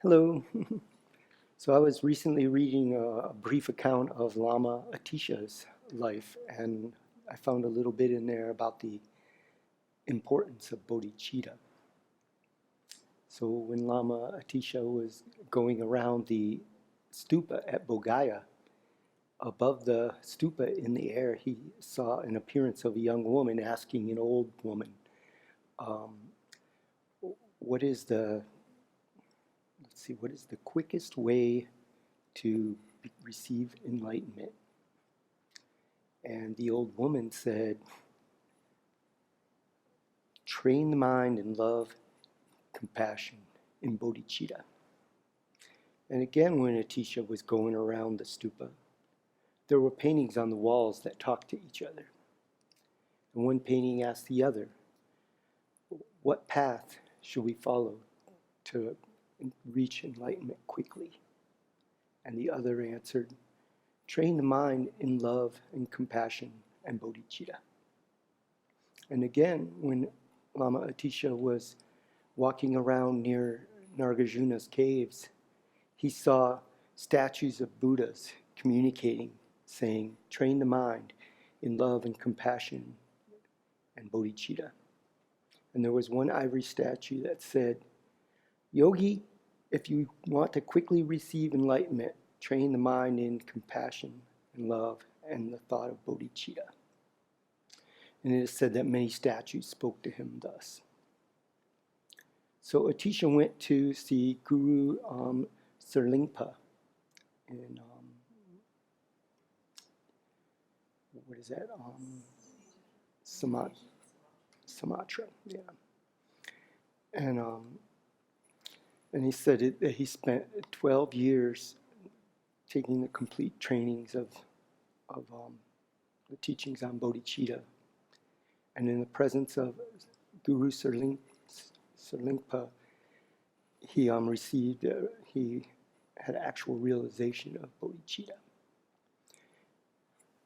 Hello. So I was recently reading a brief account of Lama Atisha's life, and I found a little bit in there about the importance of bodhicitta. So when Lama Atisha was going around the stupa at Bodhgaya, above the stupa in the air, he saw an appearance of a young woman asking an old woman, um, "What is the what is the quickest way to receive enlightenment?" And the old woman said, "Train the mind in love, compassion, in bodhicitta." And again, when Atisha was going around the stupa, there were paintings on the walls that talked to each other. And one painting asked the other, "What path should we follow to reach enlightenment quickly?" And the other answered, "Train the mind in love and compassion and bodhicitta." And again, when Lama Atisha was walking around near Nagarjuna's caves, he saw statues of Buddhas communicating, saying, "Train the mind in love and compassion and bodhicitta." And there was one ivory statue that said, "Yogi, if you want to quickly receive enlightenment, train the mind in compassion and love and the thought of bodhicitta." And it is said that many statues spoke to him thus. So Atisha went to see Guru Sirlingpa in, what is that? Sumatra, yeah. And he said that he spent 12 years taking the complete trainings of the teachings on bodhicitta. And in the presence of Guru Sirlingpa, he he had actual realization of bodhicitta.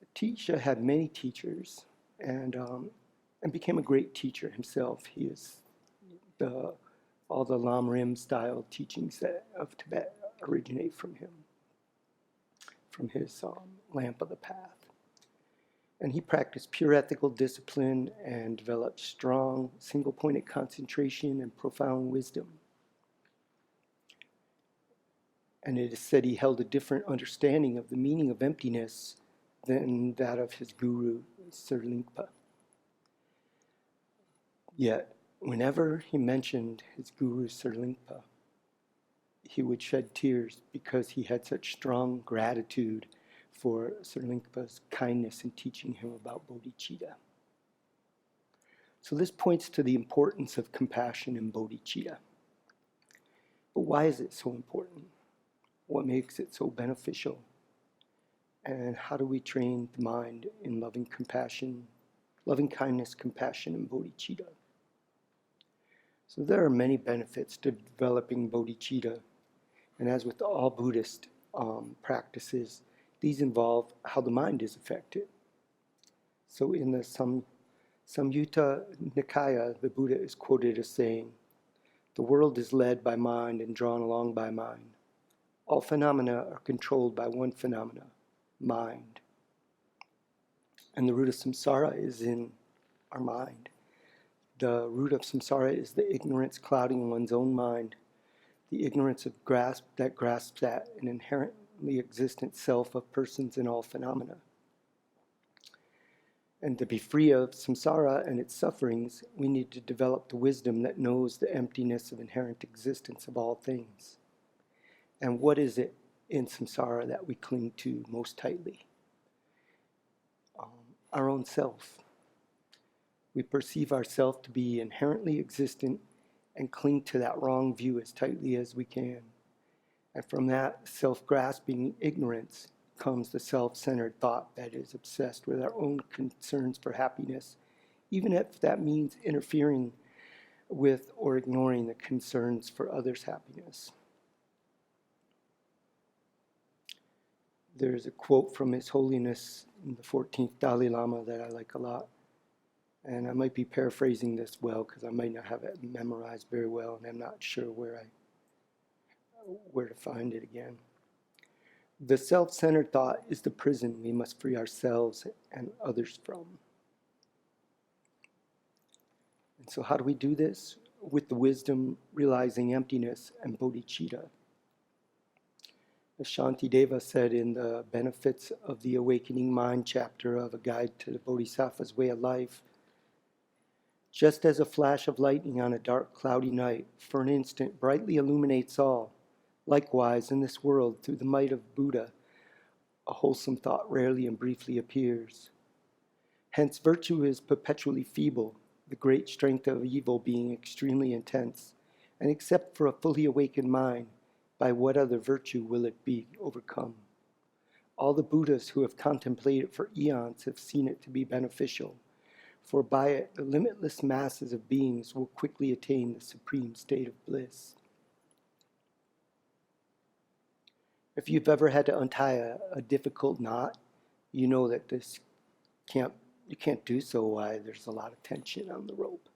Atisha had many teachers and became a great teacher himself. He is all the Lamrim style teachings of Tibet originate from him, from his Lamp of the Path. And he practiced pure ethical discipline and developed strong, single-pointed concentration and profound wisdom. And it is said he held a different understanding of the meaning of emptiness than that of his guru, Sirlingpa. Yet, whenever he mentioned his guru, Sirlingpa, he would shed tears because he had such strong gratitude for Sirlingpa's kindness in teaching him about bodhicitta. So this points to the importance of compassion in bodhicitta. But why is it so important? What makes it so beneficial? And how do we train the mind in loving compassion, loving kindness, compassion, and bodhicitta? So there are many benefits to developing bodhicitta. And as with all Buddhist practices, these involve how the mind is affected. So in the Samyutta Nikaya, the Buddha is quoted as saying, "The world is led by mind and drawn along by mind. All phenomena are controlled by one phenomena, mind. And the root of samsara is in our mind. The root of samsara is the ignorance clouding one's own mind, the ignorance of that grasps at an inherently existent self of persons and all phenomena. And to be free of samsara and its sufferings, we need to develop the wisdom that knows the emptiness of inherent existence of all things. And what is it in samsara that we cling to most tightly? Our own self. We perceive ourselves to be inherently existent and cling to that wrong view as tightly as we can. And from that self-grasping ignorance comes the self-centered thought that is obsessed with our own concerns for happiness, even if that means interfering with or ignoring the concerns for others' happiness. There's a quote from His Holiness the 14th Dalai Lama that I like a lot. And I might be paraphrasing this well because I might not have it memorized very well, and I'm not sure where to find it again. The self-centered thought is the prison we must free ourselves and others from. And so how do we do this? With the wisdom, realizing emptiness, and bodhicitta. As Shantideva said in the Benefits of the Awakening Mind chapter of A Guide to the Bodhisattva's Way of Life, just as a flash of lightning on a dark, cloudy night for an instant brightly illuminates all, likewise in this world, through the might of Buddha, a wholesome thought rarely and briefly appears. Hence, virtue is perpetually feeble, the great strength of evil being extremely intense, and except for a fully awakened mind, by what other virtue will it be overcome? All the Buddhas who have contemplated for eons have seen it to be beneficial, for by it the limitless masses of beings will quickly attain the supreme state of bliss. If you've ever had to untie a difficult knot, you know that you can't do so while there's a lot of tension on the rope.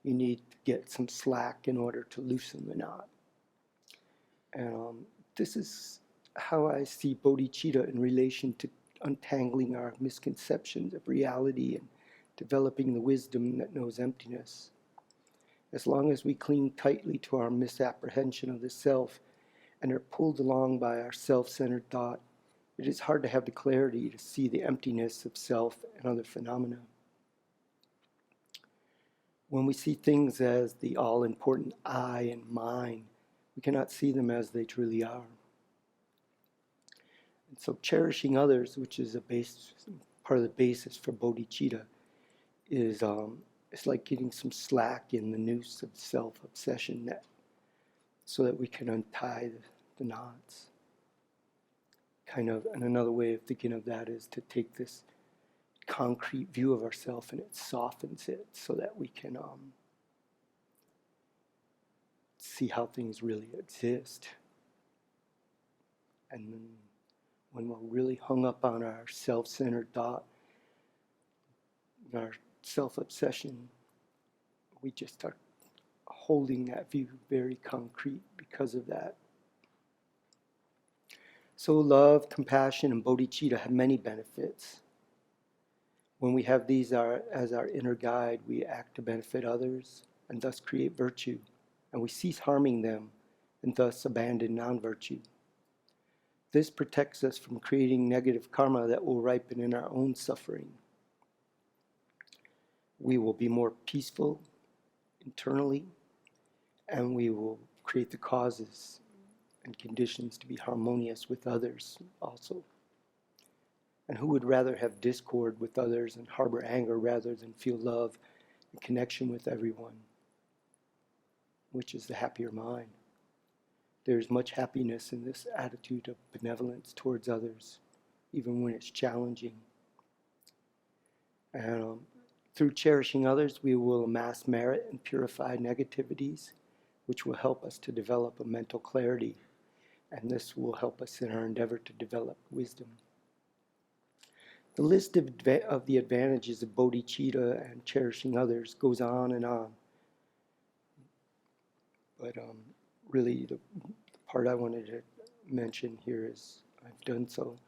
You need to get some slack in order to loosen the knot. And this is how I see bodhicitta in relation to untangling our misconceptions of reality and developing the wisdom that knows emptiness. As long as we cling tightly to our misapprehension of the self and are pulled along by our self-centered thought, it is hard to have the clarity to see the emptiness of self and other phenomena. When we see things as the all-important I and mine, we cannot see them as they truly are. And so cherishing others, which is part of the basis for bodhicitta, is it's like getting some slack in the noose of self-obsession net so that we can untie the knots. And another way of thinking of that is to take this concrete view of ourselves and it softens it so that we can see how things really exist. And then when we're really hung up on our self-centered thought, our self-obsession, we just start holding that view very concrete because of that. So love, compassion, and bodhicitta have many benefits. When we have these as our inner guide, we act to benefit others and thus create virtue, and we cease harming them and thus abandon non-virtue. This protects us from creating negative karma that will ripen in our own suffering. We will be more peaceful internally, and we will create the causes and conditions to be harmonious with others also. And who would rather have discord with others and harbor anger rather than feel love and connection with everyone, which is the happier mind? There's much happiness in this attitude of benevolence towards others, even when it's challenging. And through cherishing others, we will amass merit and purify negativities, which will help us to develop a mental clarity. And this will help us in our endeavor to develop wisdom. The list of the advantages of bodhicitta and cherishing others goes on and on. But really, the part I wanted to mention here is I've done so.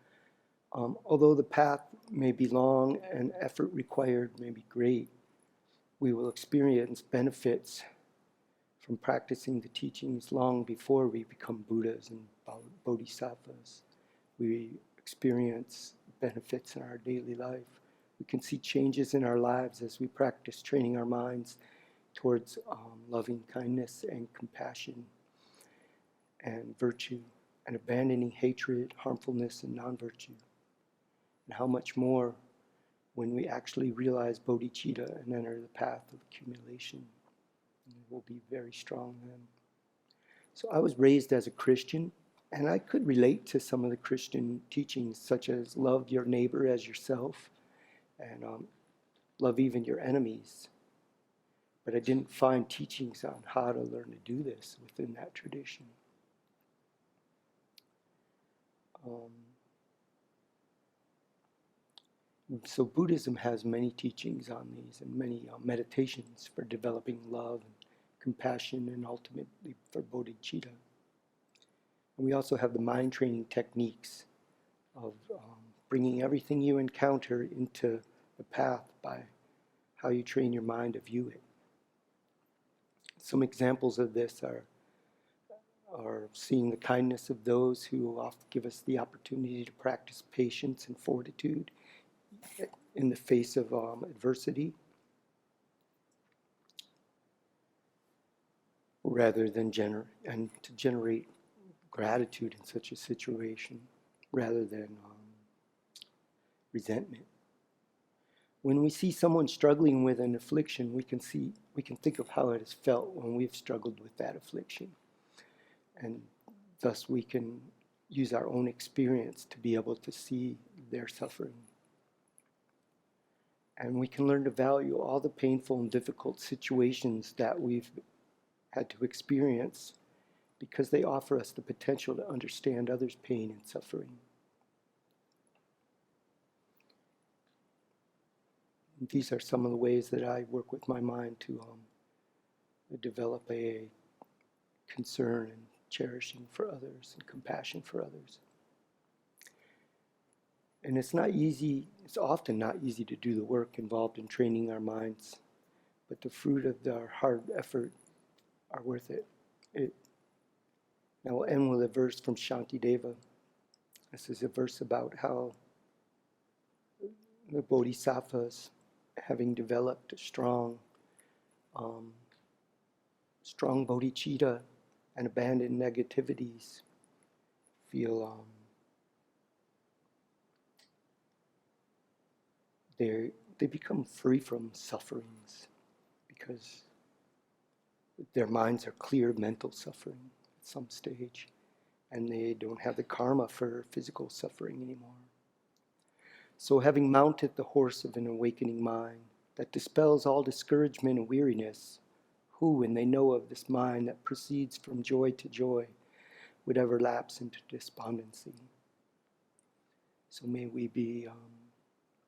Although the path may be long and effort required may be great, we will experience benefits from practicing the teachings long before we become Buddhas and Bodhisattvas. We experience benefits in our daily life. We can see changes in our lives as we practice training our minds towards loving kindness and compassion and virtue, and abandoning hatred, harmfulness, and non-virtue. And how much more when we actually realize bodhicitta and enter the path of accumulation. And it will be very strong then. So I was raised as a Christian, and I could relate to some of the Christian teachings, such as love your neighbor as yourself, and love even your enemies. But I didn't find teachings on how to learn to do this within that tradition. So Buddhism has many teachings on these and many meditations for developing love and compassion and ultimately for bodhicitta. And we also have the mind training techniques of bringing everything you encounter into the path by how you train your mind to view it. Some examples of this are seeing the kindness of those who often give us the opportunity to practice patience and fortitude in the face of adversity, rather than to generate gratitude in such a situation, rather than resentment. When we see someone struggling with an affliction, we can think of how it has felt when we've struggled with that affliction. And thus we can use our own experience to be able to see their suffering. And we can learn to value all the painful and difficult situations that we've had to experience, because they offer us the potential to understand others' pain and suffering. And these are some of the ways that I work with my mind to develop a concern and cherishing for others and compassion for others. And it's often not easy to do the work involved in training our minds, but the fruit of our hard effort are worth it. Now we'll end with a verse from Shantideva. This is a verse about how the Bodhisattvas, having developed a strong Bodhicitta and abandoned negativities, feel they become free from sufferings because their minds are clear of mental suffering at some stage, and they don't have the karma for physical suffering anymore. So having mounted the horse of an awakening mind that dispels all discouragement and weariness, who, when they know of this mind that proceeds from joy to joy, would ever lapse into despondency? So may we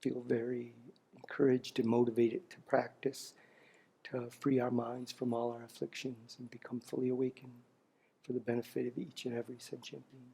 feel very encouraged and motivated to practice, to free our minds from all our afflictions and become fully awakened for the benefit of each and every sentient being.